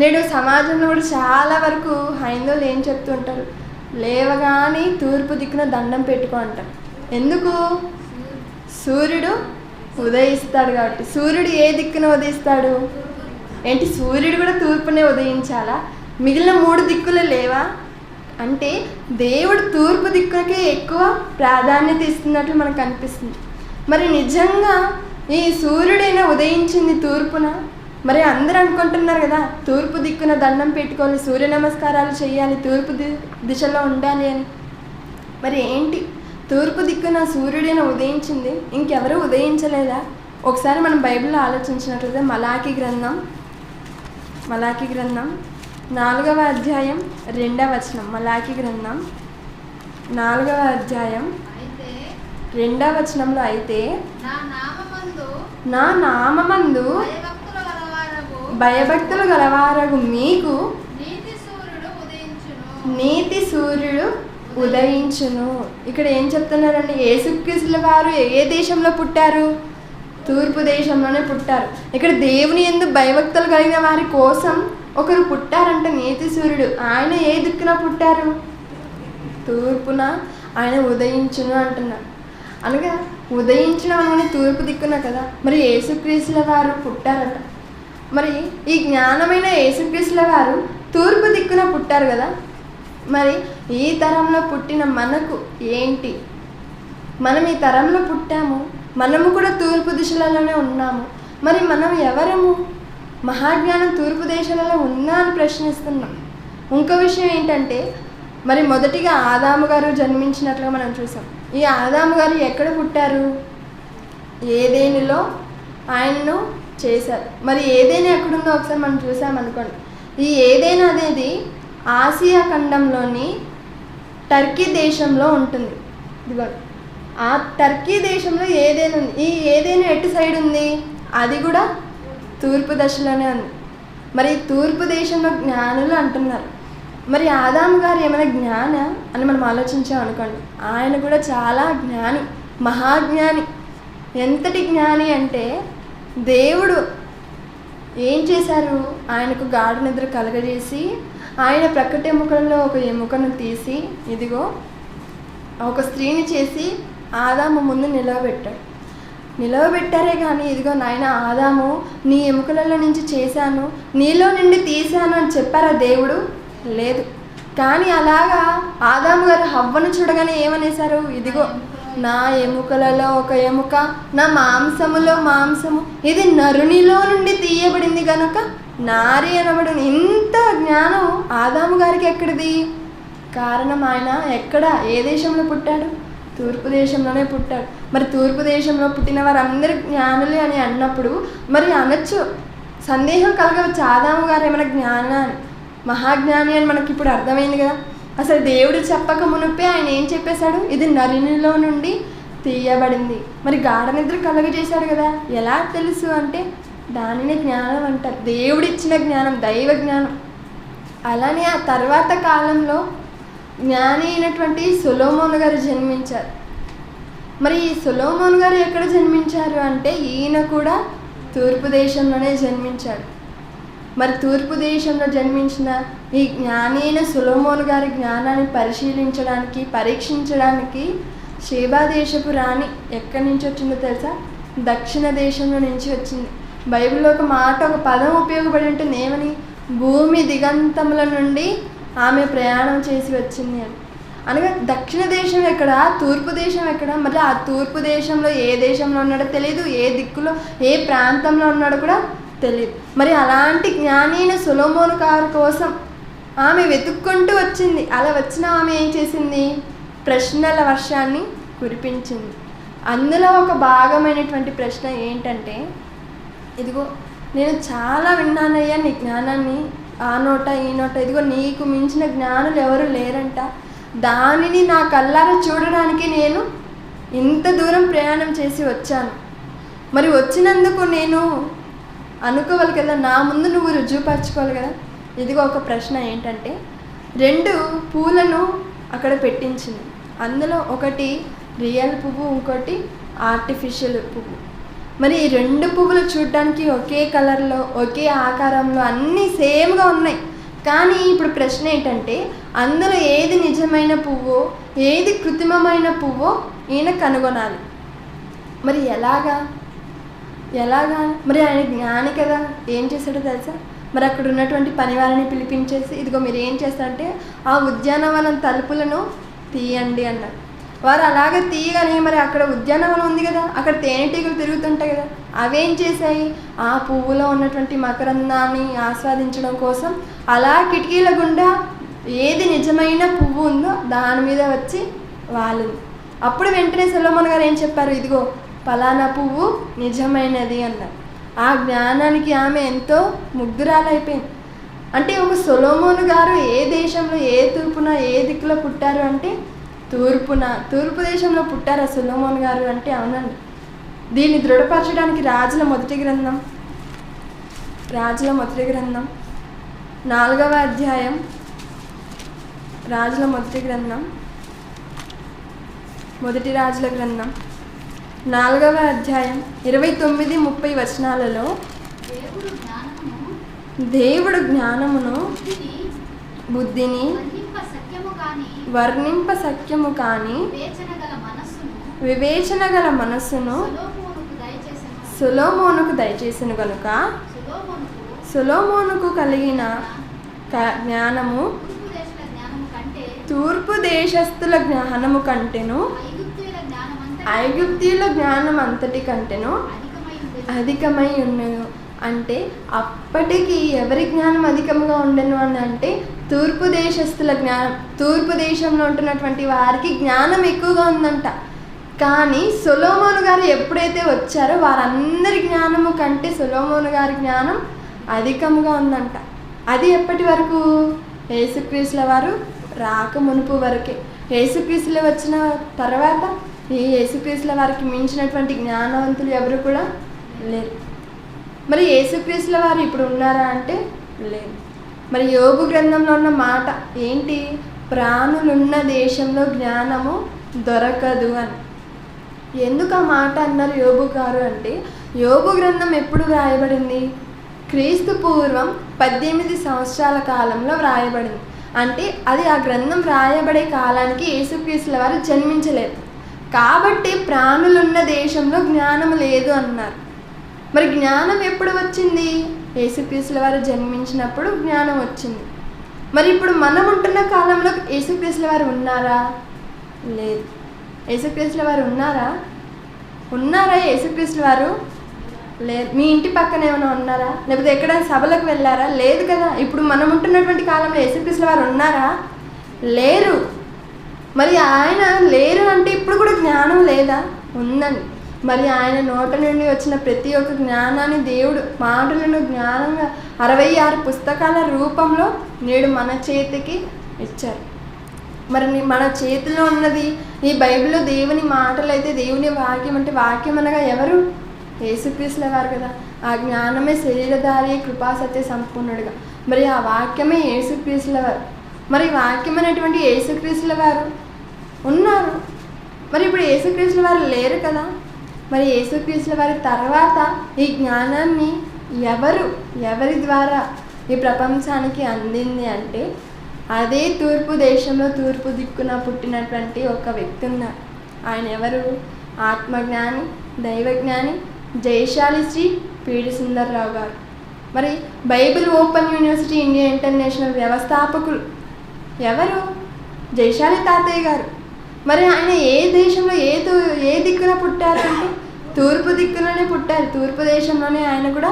నేడు సమాజంలో కూడా చాలా వరకు హైందవులు ఏం చెప్తూ ఉంటారు? లేవగానే తూర్పు దిక్కున దండం పెట్టుకో అంటారు. ఎందుకు? సూర్యుడు ఉదయిస్తాడు కాబట్టి. సూర్యుడు ఏ దిక్కున ఉదయిస్తాడు? ఏంటి సూర్యుడు కూడా తూర్పునే ఉదయించాలా? మిగిలిన 3 దిక్కులు లేవా? అంటే దేవుడు తూర్పు దిక్కుకే ఎక్కువ ప్రాధాన్యత ఇస్తున్నట్లు మనకు అనిపిస్తుంది. మరి నిజంగా ఈ సూర్యుడైనా ఉదయించింది తూర్పున? మరి అందరూ అనుకుంటున్నారు కదా, తూర్పు దిక్కున దండం పెట్టుకోవాలి, సూర్య నమస్కారాలు చేయాలి, తూర్పు దిశలో ఉండాలి అని. మరి ఏంటి? తూర్పు దిక్కున సూర్యుడైనా ఉదయించింది, ఇంకెవరూ ఉదయించలేదా? ఒకసారి మనం బైబిల్లో ఆలోచించినట్లయితే మలాకి గ్రంథం 4వ అధ్యాయం 2వ వచనం. మలాకి గ్రంథం 4వ అధ్యాయం 2వ వచనంలో, అయితే నా నామమందు భయభక్తులు గలవారగు మీకు నీతి సూర్యుడు ఉదయించును. ఇక్కడ ఏం చెప్తున్నారండి? యేసుక్రీస్తుల వారు ఏ దేశంలో పుట్టారు? తూర్పు దేశంలోనే పుట్టారు. ఇక్కడ దేవుని యందు భయభక్తులు కలిగిన వారి కోసం ఒకరు పుట్టారంట, నీతి సూర్యుడు. ఆయన ఏ దిక్కున పుట్టారు? తూర్పున. ఆయన ఉదయించును అంటున్నారు. అనగా ఉదయించడం అనేది తూర్పు దిక్కున కదా. మరి యేసుక్రీస్తుల వారు పుట్టారట. మరి ఈ జ్ఞానమైన యేసుక్రీస్తుల వారు తూర్పు దిక్కున పుట్టారు కదా. మరి ఈ తరంలో పుట్టిన మనకు ఏంటి? మనం ఈ తరంలో పుట్టాము, మనము కూడా తూర్పు దిశలలోనే ఉన్నాము. మరి మనం ఎవరము? మహాజ్ఞానం తూర్పు దేశాలలో ఉందా అని ప్రశ్నిస్తున్నాం. ఇంకో విషయం ఏంటంటే, మరి మొదటిగా ఆదాము గారు జన్మించినట్లుగా మనం చూసాం. ఈ ఆదాము గారు ఎక్కడ పుట్టారు? ఏదేనులో ఆయన్ను చేశారు. మరి ఏదేను ఎక్కడుందో ఒకసారి మనం చూసామనుకోండి. ఈ ఏదేను అనేది ఆసియా ఖండంలోని టర్కీ దేశంలో ఉంటుంది. ఇదిగో ఆ టర్కీ దేశంలో ఏదేను ఉంది. ఈ ఏదేను ఎటు సైడ్ ఉంది? అది కూడా తూర్పు దశలోనే ఉంది. మరి తూర్పు దేశంలో జ్ఞానులు అంటున్నారు. మరి ఆదాము గారు ఏమైనా జ్ఞాన అని మనం ఆలోచించామనుకోండి, ఆయన కూడా చాలా జ్ఞాని, మహాజ్ఞాని. ఎంతటి జ్ఞాని అంటే, దేవుడు ఏం చేశారు? ఆయనకు గాఢ నిద్ర కలగజేసి ఆయన ప్రక్కట ఎముకలలో ఒక ఎముకను తీసి, ఇదిగో ఒక స్త్రీని చేసి ఆదాము ముందు నిలవబెట్టారే కానీ, ఇదిగో నాయన ఆదాము, నీ ఎముకలలో నుంచి చేశాను, నీలో నుండి తీశాను అని చెప్పారా దేవుడు? లేదు. కానీ అలాగా ఆదాము గారు హవ్వను చూడగానే ఏమనేశారు? ఇదిగో నా ఎముకలలో ఒక ఎముక, నా మాంసములో మాంసము, ఇది నరునిలో నుండి తీయబడింది కనుక నారి అనబడును. ఇంత జ్ఞానం ఆదాము గారికి ఎక్కడిది? కారణం ఆయన ఎక్కడ ఏ దేశంలో పుట్టాడు? తూర్పు దేశంలోనే పుట్టాడు. మరి తూర్పు దేశంలో పుట్టిన వారందరూ జ్ఞానులే అని అన్నప్పుడు మరి అనొచ్చు, సందేహం కలగవచ్చు, ఆదాము గారు ఏమైనా జ్ఞానాన్ని మహాజ్ఞాని అని మనకి ఇప్పుడు అర్థమైంది కదా. అసలు దేవుడు చెప్పక మునిపే ఆయన ఏం చెప్పేశాడు? ఇది నరునిలో నుండి తీయబడింది. మరి గాఢ నిద్ర కలుగజేశాడు కదా. ఎలా తెలుసు అంటే దానినే జ్ఞానం అంటారు, దేవుడిచ్చిన జ్ఞానం, దైవ జ్ఞానం. అలానే ఆ తర్వాత కాలంలో జ్ఞాని అయినటువంటి సొలొమోను గారు జన్మించారు. మరి ఈ సొలొమోను గారు ఎక్కడ జన్మించారు అంటే ఈయన కూడా తూర్పు దేశంలోనే జన్మించాడు. మరి తూర్పు దేశంలో జన్మించిన ఈ జ్ఞాని అయిన సొలొమోను గారి జ్ఞానాన్ని పరిశీలించడానికి, పరీక్షించడానికి షేబా దేశపు రాణి ఎక్కడి నుంచి వచ్చిందో తెలుసా? దక్షిణ దేశంలో నుంచి వచ్చింది. బైబిల్లో ఒక మాట, ఒక పదం ఉపయోగపడి ఉంటుంది, ఏమని? భూమి దిగంతముల నుండి ఆమె ప్రయాణం చేసి వచ్చింది అని. అనగా దక్షిణ దేశం ఎక్కడ, తూర్పు దేశం ఎక్కడ? మరి ఆ తూర్పు దేశంలో ఏ దేశంలో ఉన్నాడో తెలియదు, ఏ దిక్కులో ఏ ప్రాంతంలో ఉన్నాడో కూడా తెలియదు. మరి అలాంటి జ్ఞాని అయిన సొలొమోను గారి కోసం ఆమె వెతుక్కుంటూ వచ్చింది. అలా వచ్చిన ఆమె ఏం చేసింది? ప్రశ్నల వర్షాన్ని కురిపించింది. అందులో ఒక భాగమైనటువంటి ప్రశ్న ఏంటంటే, ఇదిగో నేను చాలా విన్నానయ్యా నీ జ్ఞానాన్ని, ఆ నోట ఈ నోట, ఇదిగో నీకు మించిన జ్ఞానులు ఎవరు లేరంట, దానిని నా కళ్ళారా చూడడానికి నేను ఇంత దూరం ప్రయాణం చేసి వచ్చాను. మరి వచ్చినందుకు నేను అనుకోవాలి కదా, నా ముందు నువ్వు రుజువుపరచుకోవాలి కదా. ఇదిగో ఒక ప్రశ్న ఏంటంటే, 2 పూలను అక్కడ పెట్టించింది. అందులో ఒకటి రియల్ పువ్వు, ఇంకోటి ఆర్టిఫిషియల్ పువ్వు. మరి ఈ 2 పువ్వులు చూడడానికి ఒకే కలర్లో, ఒకే ఆకారంలో, అన్నీ సేమ్గా ఉన్నాయి. కానీ ఇప్పుడు ప్రశ్న ఏంటంటే, అందులో ఏది నిజమైన పువ్వో, ఏది కృత్రిమమైన పువ్వో ఈయన కనుగొనాలి. మరి ఎలాగా? మరి ఆయన జ్ఞాని కదా, ఏం చేశాడో తెలుసా? మరి అక్కడ ఉన్నటువంటి పని వాళ్ళని పిలిపించేసి, ఇదిగో మీరు ఏం చేస్తారంటే ఆ ఉద్యానవనం తలుపులను తీయండి అన్నారు. వారు అలాగే తీయగానే మరి అక్కడ ఉద్యానవనం ఉంది కదా, అక్కడ తేనెటీగలు తిరుగుతుంటాయి కదా, అవేం చేశాయి? ఆ పువ్వులో ఉన్నటువంటి మకరందాన్ని ఆస్వాదించడం కోసం అలా కిటికీల గుండా ఏది నిజమైన పువ్వు ఉందో దాని మీద వచ్చి వాలింది. అప్పుడు వెంటనే సొలొమోను గారు ఏం చెప్పారు? ఇదిగో పలానా పువ్వు నిజమైనది అన్నారు. ఆ జ్ఞానానికి ఆమె ఎంతో ముగ్ధురాలైపోయింది. అంటే ఒక సొలొమోను గారు ఏ దేశంలో, ఏ తూర్పున, ఏ దిక్కులో పుట్టారు అంటే తూర్పు దేశంలో పుట్టారు సొలొమోను గారు అంటే. అవునండి. దీన్ని దృఢపరచడానికి రాజుల మొదటి గ్రంథం 4వ అధ్యాయం, మొదటి రాజుల గ్రంథం 4వ అధ్యాయం 29-30 వచనాలలో దేవుడు జ్ఞానమును బుద్ధిని వర్ణింప సఖ్యము కాని వివేచన గల మనస్సును సొలొమోనుకు దయచేసిన గనుక సొలొమోనుకు కలిగిన జ్ఞానము తూర్పు దేశస్థుల జ్ఞానము కంటెను, ఐగుప్తీయుల జ్ఞానం అంతటి కంటెను అధికమై ఉన్నను. అంటే అప్పటికి ఎవరి జ్ఞానం అధికంగా ఉండను అని అంటే తూర్పు దేశస్థుల జ్ఞానం, తూర్పు దేశంలో ఉంటున్నటువంటి వారికి జ్ఞానం ఎక్కువగా ఉందంట. కానీ సొలొమోను గారు ఎప్పుడైతే వచ్చారో వారందరి జ్ఞానము కంటే సొలొమోను గారి జ్ఞానం అధికంగా ఉందంట. అది ఎప్పటి వరకు? యేసుక్రీస్తుల వారు రాక మునుపు వరకే. యేసుక్రీస్తులు వచ్చిన తర్వాత ఈ యేసుక్రీస్తుల వారికి మించినటువంటి జ్ఞానవంతులు ఎవరు కూడా లేరు. మరి యేసుక్రీస్తుల వారు ఇప్పుడు ఉన్నారా అంటే లేదు. మరి యోబు గ్రంథంలో ఉన్న మాట ఏంటి? ప్రాణులున్న దేశంలో జ్ఞానము దొరకదు అని. ఎందుకు ఆ మాట అన్నారు యోబు గారు అంటే, యోబు గ్రంథం ఎప్పుడు వ్రాయబడింది? క్రీస్తు పూర్వం 18 సంవత్సరాల కాలంలో వ్రాయబడింది. అంటే అది ఆ గ్రంథం వ్రాయబడే కాలానికి యేసుక్రీస్తుల వారు జన్మించలేదు. కాబట్టి ప్రాణులున్న దేశంలో జ్ఞానం లేదు అన్నారు. మరి జ్ఞానం ఎప్పుడు వచ్చింది? యేసుక్రీస్తుల వారు జన్మించినప్పుడు జ్ఞానం వచ్చింది. మరి ఇప్పుడు మనం ఉంటున్న కాలంలో యేసుక్రీస్తుల వారు ఉన్నారా? లేదు. యేసుక్రీస్తుల వారు ఉన్నారా? యేసుక్రీస్తుల వారు లేదు. మీ ఇంటి పక్కన ఏమైనా ఉన్నారా? లేకపోతే ఎక్కడైనా సభలకు వెళ్ళారా? లేదు కదా. ఇప్పుడు మనం ఉంటున్నటువంటి కాలంలో యేసుక్రీస్తుల వారు ఉన్నారా? లేరు. మరి ఆయన లేరు అంటే ఇప్పుడు కూడా జ్ఞానం లేదా? ఉందండి. మరి ఆయన నోట నుండి వచ్చిన ప్రతి ఒక్క జ్ఞానాన్ని దేవుడు మాటలను జ్ఞానంగా 66 పుస్తకాల రూపంలో నేడు మన చేతికి ఇచ్చారు. మరి మన చేతిలో ఉన్నది ఈ బైబిల్లో దేవుని మాటలు అయితే, దేవుని వాక్యం అంటే, వాక్యం అనగా ఎవరు? యేసుక్రీస్తుల వారు కదా. ఆ జ్ఞానమే శరీరధారి, కృపా సత్య సంపూర్ణుడుగా. మరి ఆ వాక్యమే యేసుక్రీస్తుల వారు. మరి వాక్యం అనేటువంటి యేసుక్రీస్తుల వారు ఉన్నారు. మరి ఇప్పుడు యేసుక్రీస్తుల వారు లేరు కదా. మరి యేసుక్రీస్తుల వారి తర్వాత ఈ జ్ఞానాన్ని ఎవరి ద్వారా ఈ ప్రపంచానికి అందింది అంటే, అదే తూర్పు దేశంలో తూర్పు దిక్కున పుట్టినటువంటి ఒక వ్యక్తి ఉన్నారు. ఆయన ఎవరు? ఆత్మజ్ఞాని, దైవజ్ఞాని, జయశాలి శ్రీ పిడి సుందర్రావు గారు. మరి Bible open university India international వ్యవస్థాపకులు ఎవరు? జయశాలి తాతయ్య గారు. మరి ఆయన ఏ దేశంలో ఏ దిక్కున పుట్టారు అంటే, తూర్పు దిక్కులోనే పుట్టారు. తూర్పు దేశంలోనే ఆయన కూడా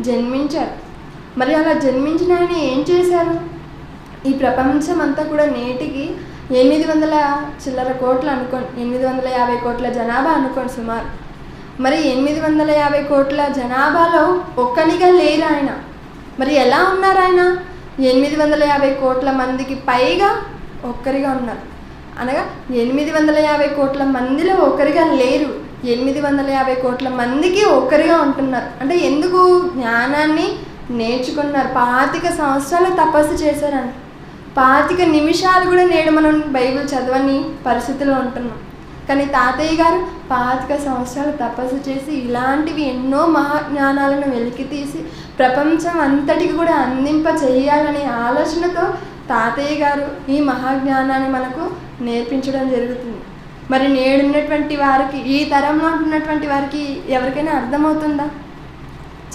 జన్మించారు. మరి అలా జన్మించిన ఆయన ఏం చేశారు? ఈ ప్రపంచం అంతా కూడా నేటికి 800 చిల్లర కోట్లు అనుకోండి, 850 కోట్ల జనాభా అనుకోండి సుమారు. మరి 850 కోట్ల జనాభాలో ఒక్కనిగా లేరు ఆయన. మరి ఎలా ఉన్నారు ఆయన? 850 కోట్ల మందికి పైగా ఒక్కరిగా ఉన్నారు. అనగా 850 కోట్ల మందిలో ఒకరిగా లేరు, 850 కోట్ల మందికి ఒకరిగా ఉంటున్నారు. అంటే ఎందుకు? జ్ఞానాన్ని నేర్చుకున్నారు. 25 సంవత్సరాలు తపస్సు చేశారంట. 25 నిమిషాలు కూడా నేడు మనం బైబిల్ చదవని పరిస్థితిలో ఉంటున్నాం. కానీ తాతయ్య గారు 25 సంవత్సరాలు తపస్సు చేసి ఇలాంటివి ఎన్నో మహాజ్ఞానాలను వెలికి తీసి ప్రపంచం అంతటికి కూడా అందింప చేయాలనే ఆలోచనతో తాతయ్య గారు ఈ మహాజ్ఞానాన్ని మనకు నేర్పించడం జరుగుతుంది. మరి నేడున్నటువంటి వారికి, ఈ తరంలో ఉంటున్నటువంటి వారికి ఎవరికైనా అర్థమవుతుందా?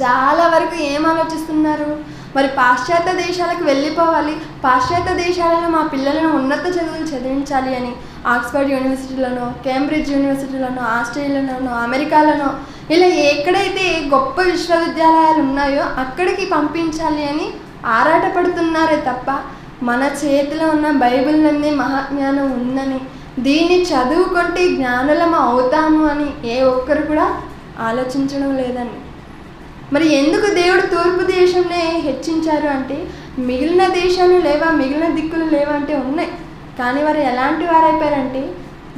చాలా వరకు ఏం ఆలోచిస్తున్నారు? మరి పాశ్చాత్య దేశాలకు వెళ్ళిపోవాలి, పాశ్చాత్య దేశాలలో మా పిల్లలను ఉన్నత చదువులు చదివించాలి అని ఆక్స్ఫర్డ్ యూనివర్సిటీలోనో, కేంబ్రిడ్జ్ యూనివర్సిటీలోనో, ఆస్ట్రేలియాలోనో, అమెరికాలోనో ఇలా ఎక్కడైతే గొప్ప విశ్వవిద్యాలయాలు ఉన్నాయో అక్కడికి పంపించాలి అని ఆరాటపడుతున్నారే తప్ప, మన చేతిలో ఉన్న బైబిల్ నుండి మహాజ్ఞానం ఉందని, దీన్ని చదువుకుంటే జ్ఞానులం అవుతాము అని ఏ ఒక్కరు కూడా ఆలోచించడం లేదండి. మరి ఎందుకు దేవుడు తూర్పు దేశంనే హెచ్చించారు అంటే, మిగిలిన దేశాలు లేవా, మిగిలిన దిక్కులు లేవా అంటే ఉన్నాయి. కానీ వారు ఎలాంటి వారైపోయారంటే,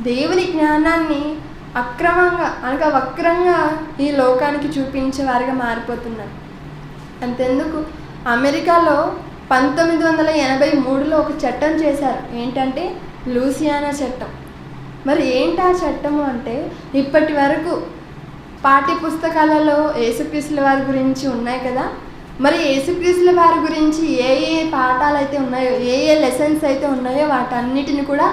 దేవుని జ్ఞానాన్ని అక్రమంగా అనగా వక్రంగా ఈ లోకానికి చూపించే వారిగా మారిపోతున్నారు. అంతెందుకు, అమెరికాలో 1983లో ఒక చట్టం చేశారు. ఏంటంటే లూసియానా చట్టం. మరి ఏంటి ఆ చట్టము అంటే, ఇప్పటి వరకు పాఠ్య పుస్తకాలలో యేసుక్రీస్తుల వారి గురించి ఉన్నాయి కదా. మరి యేసుక్రీస్తుల వారి గురించి ఏ పాఠాలు అయితే ఉన్నాయో, ఏ లెసన్స్ అయితే ఉన్నాయో వాటన్నిటిని కూడా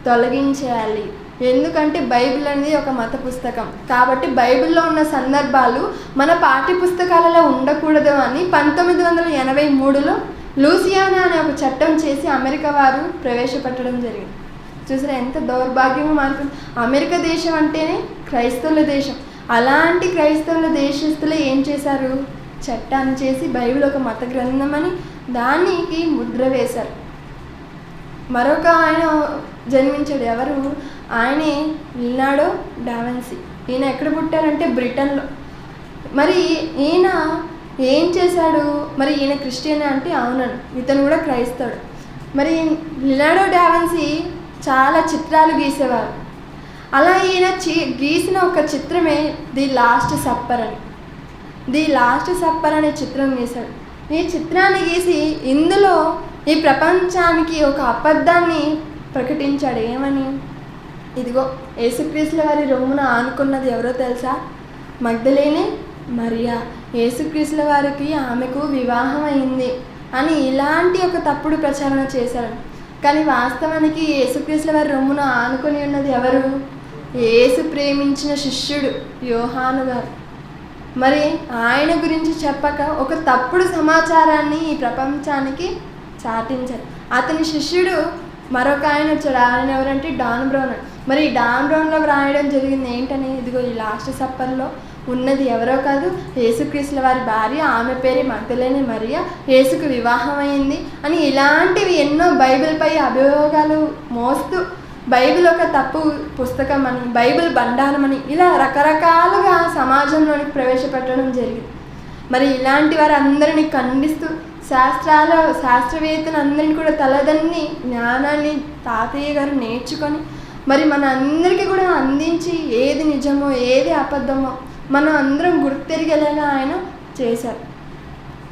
తొలగించేయాలి. ఎందుకంటే బైబిల్ అనేది ఒక మత పుస్తకం కాబట్టి బైబిల్లో ఉన్న సందర్భాలు మన పాఠ్య పుస్తకాలలో ఉండకూడదు అని 1983లో లూసియానా అనే ఒక చట్టం చేసి అమెరికా వారు ప్రవేశపెట్టడం జరిగింది. చూసారా ఎంత దౌర్భాగ్యమో మారుతుంది. అమెరికా దేశం అంటేనే క్రైస్తవుల దేశం. అలాంటి క్రైస్తవుల దేశస్తులు ఏం చేశారు? చట్టాన్ని చేసి బైబిల్ ఒక మత గ్రంథం అని దానికి ముద్ర వేశారు. మరొక ఆయన జన్మించాడు. ఎవరు? ఆయనే లియోనార్డో డావిన్సీ. ఈయన ఎక్కడ పుట్టారంటే బ్రిటన్లో. మరి ఈయన ఏం చేశాడు? మరి ఈయన క్రిస్టియన్ అంటే అవునను, ఇతను కూడా క్రైస్తవుడు. మరి లియోనార్డో డావిన్సీ చాలా చిత్రాలు గీసేవారు. అలా ఈయన గీసిన ఒక చిత్రమే ది లాస్ట్ సప్పర్ అని. ది లాస్ట్ సప్పర్ అనే చిత్రం గీశాడు. ఈ చిత్రాన్ని గీసి ఇందులో ఈ ప్రపంచానికి ఒక అబద్ధాన్ని ప్రకటించాడు. ఏమని? ఇదిగో యేసుక్రీస్తుల వారి రొమ్మున ఆనుకున్నది ఎవరో తెలుసా? మగ్దలేనే మరియా. యేసుక్రీస్తుల వారికి ఆమెకు వివాహం అయింది అని ఇలాంటి ఒక తప్పుడు ప్రచారణ చేశారు. కానీ వాస్తవానికి యేసుక్రీస్తుల వారి రొమ్మున ఆనుకొని ఉన్నది ఎవరు? యేసు ప్రేమించిన శిష్యుడు యోహాను గారు. మరి ఆయన గురించి చెప్పక ఒక తప్పుడు సమాచారాన్ని ఈ ప్రపంచానికి చాటించారు. అతని శిష్యుడు మరొక ఆయన వచ్చాడు. ఆయన ఎవరంటే డాన్ బ్రౌన్. మరి డాన్ బ్రౌన్లో రాయడం జరిగింది ఏంటని, ఇదిగో ఈ లాస్ట్ సప్పర్లో ఉన్నది ఎవరో కాదు, యేసుక్రీస్తుల వారి భార్య, ఆమె పేరే మగ్దలేనే మరియ, యేసుకు వివాహం అయింది అని ఇలాంటివి ఎన్నో బైబిల్పై అభియోగాలు మోస్తూ బైబిల్ ఒక తప్పు పుస్తకం అని, బైబిల్ బండారం అని ఇలా రకరకాలుగా సమాజంలోనికి ప్రవేశపెట్టడం జరిగింది. మరి ఇలాంటి వారు అందరినీ ఖండిస్తూ శాస్త్రవేత్తలు అందరినీ కూడా తలదన్ని జ్ఞానాన్ని తాతయ్య గారు నేర్చుకొని మరి మన అందరికీ కూడా అందించి ఏది నిజమో ఏది అబద్ధమో మనం అందరం గుర్తెరిగేలాగా ఆయన చేశారు.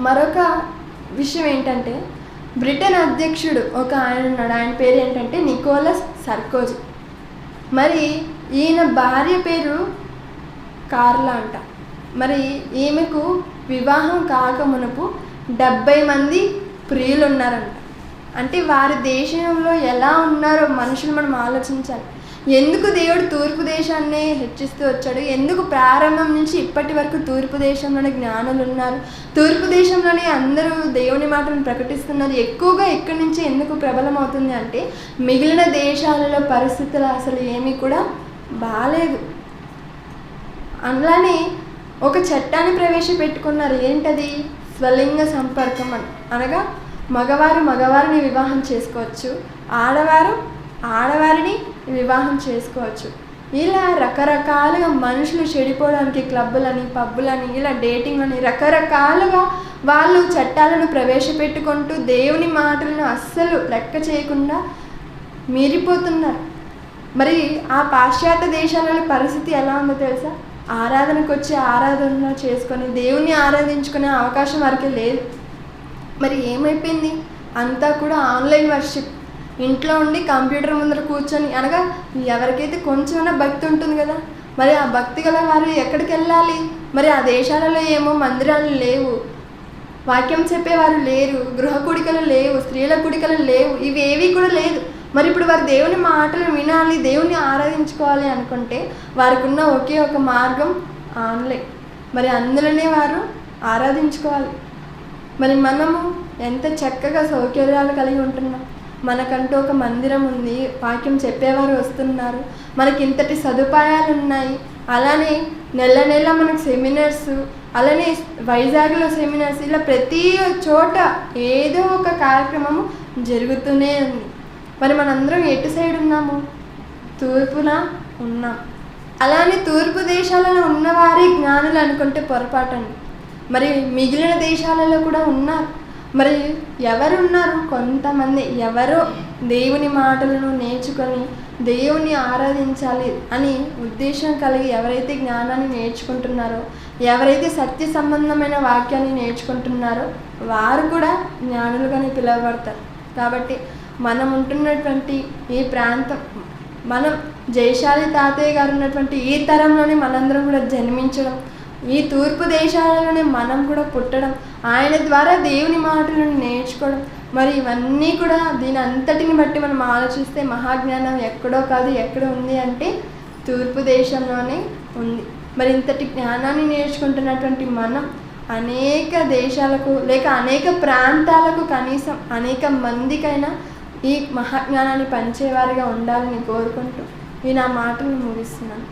మరొక విషయం ఏంటంటే, బ్రిటన్ అధ్యక్షుడు ఒక ఆయన ఉన్నాడు, ఆయన పేరు ఏంటంటే నికోలస్ సర్కోజీ. మరి ఈయన భార్య పేరు కార్లా అంట. మరి ఈమెకు వివాహం కాకమునుపు 70 మంది ప్రియులు ఉన్నారంట. అంటే వారి దేశంలో ఎలా ఉన్నారో మనుషులు మనం ఆలోచించాలి. ఎందుకు దేవుడు తూర్పు దేశాన్ని హెచ్చిస్తూ వచ్చాడు? ఎందుకు ప్రారంభం నుంచి ఇప్పటి వరకు తూర్పు దేశంలోనే జ్ఞానులు ఉన్నారు, తూర్పు దేశంలోనే అందరూ దేవుని మాటను ప్రకటిస్తున్నారు? ఎక్కువగా ఇక్కడి నుంచి ఎందుకు ప్రబలమవుతుంది అంటే, మిగిలిన దేశాలలో పరిస్థితులు అసలు ఏమీ కూడా బాలేదు. అలానే ఒక చట్టాన్ని ప్రవేశపెట్టుకున్నారు. ఏంటది? స్వలింగ సంపర్కం అని. అనగా మగవారు మగవారిని వివాహం చేసుకోవచ్చు, ఆడవారు ఆడవారిని వివాహం చేసుకోవచ్చు. ఇలా రకరకాలుగా మనుషులు చెడిపోవడానికి క్లబ్బులని, పబ్బులని, ఇలా డేటింగ్ అని రకరకాలుగా వాళ్ళు చట్టాలను ప్రవేశపెట్టుకుంటూ దేవుని మాటలను అస్సలు లెక్క చేయకుండా మీరిపోతున్నారు. మరి ఆ పాశ్చాత్య దేశాలలో పరిస్థితి ఎలా ఉందో తెలుసా? ఆరాధనకు వచ్చి ఆరాధన చేసుకొని దేవుని ఆరాధించుకునే అవకాశం వారికి లేదు. మరి ఏమైపోయింది? అంతా కూడా ఆన్లైన్ వర్షిప్. ఇంట్లో ఉండి కంప్యూటర్ ముందర కూర్చొని, అనగా ఎవరికైతే కొంచెమైనా భక్తి ఉంటుంది కదా, మరి ఆ భక్తి గల వారు ఎక్కడికి వెళ్ళాలి? మరి ఆ దేశాలలో ఏమో మందిరాలు లేవు, వాక్యం చెప్పేవారు లేరు, గృహ కుడికలు లేవు, స్త్రీల కుడికలు లేవు, ఇవేవి కూడా లేదు. మరి ఇప్పుడు వారు దేవుని మాటలు వినాలి, దేవుని ఆరాధించుకోవాలి అనుకుంటే వారికి ఉన్న ఒకే ఒక మార్గం ఆన్లైన్. మరి అందులోనే వారు ఆరాధించుకోవాలి. మరి మనము ఎంత చక్కగా సౌకర్యాలు కలిగి ఉంటున్నాం. మనకంటూ ఒక మందిరం ఉంది, వాక్యం చెప్పేవారు వస్తున్నారు, మనకి ఇంతటి సదుపాయాలు ఉన్నాయి. అలానే నెల నెల మనకు సెమినార్స్, అలానే వైజాగ్లో సెమినార్స్, ఇలా ప్రతి చోట ఏదో ఒక కార్యక్రమము జరుగుతూనే ఉంది. మరి మనందరం ఎటు సైడ్ ఉన్నాము? తూర్పున ఉన్నాం. అలానే తూర్పు దేశాలలో ఉన్నవారే జ్ఞానులు అనుకుంటే పొరపాటండి. మరి మిగిలిన దేశాలలో కూడా ఉన్నారు. మరి ఎవరున్నారు? కొంతమంది ఎవరో దేవుని మాటలను నేర్చుకొని దేవుని ఆరాధించాలి అని ఉద్దేశం కలిగి ఎవరైతే జ్ఞానాన్ని నేర్చుకుంటున్నారో, ఎవరైతే సత్య సంబంధమైన వాక్యాన్ని నేర్చుకుంటున్నారో వారు కూడా జ్ఞానులుగానే పిలువబడతారు. కాబట్టి మనం ఉంటున్నటువంటి ఈ ప్రాంతం, మనం జయశాలి తాతయ్య గారు ఉన్నటువంటి ఈ తరంలోనే మనందరం కూడా జన్మించడం, ఈ తూర్పు దేశాలలోనే మనం కూడా పుట్టడం, ఆయన ద్వారా దేవుని మాటలను నేర్చుకోవడం, మరి ఇవన్నీ కూడా దీని అంతటిని బట్టి మనం ఆలోచిస్తే మహాజ్ఞానం ఎక్కడో కాదు, ఎక్కడ ఉంది అంటే తూర్పు దేశంలోనే ఉంది. మరి ఇంతటి జ్ఞానాన్ని నేర్చుకుంటున్నటువంటి మనం అనేక దేశాలకు లేక అనేక ప్రాంతాలకు, కనీసం అనేక మందికైనా ఈ మహాజ్ఞానాన్ని పంచేవారిగా ఉండాలని కోరుకుంటూ ఈ నా మాటలు ముగిస్తున్నాను.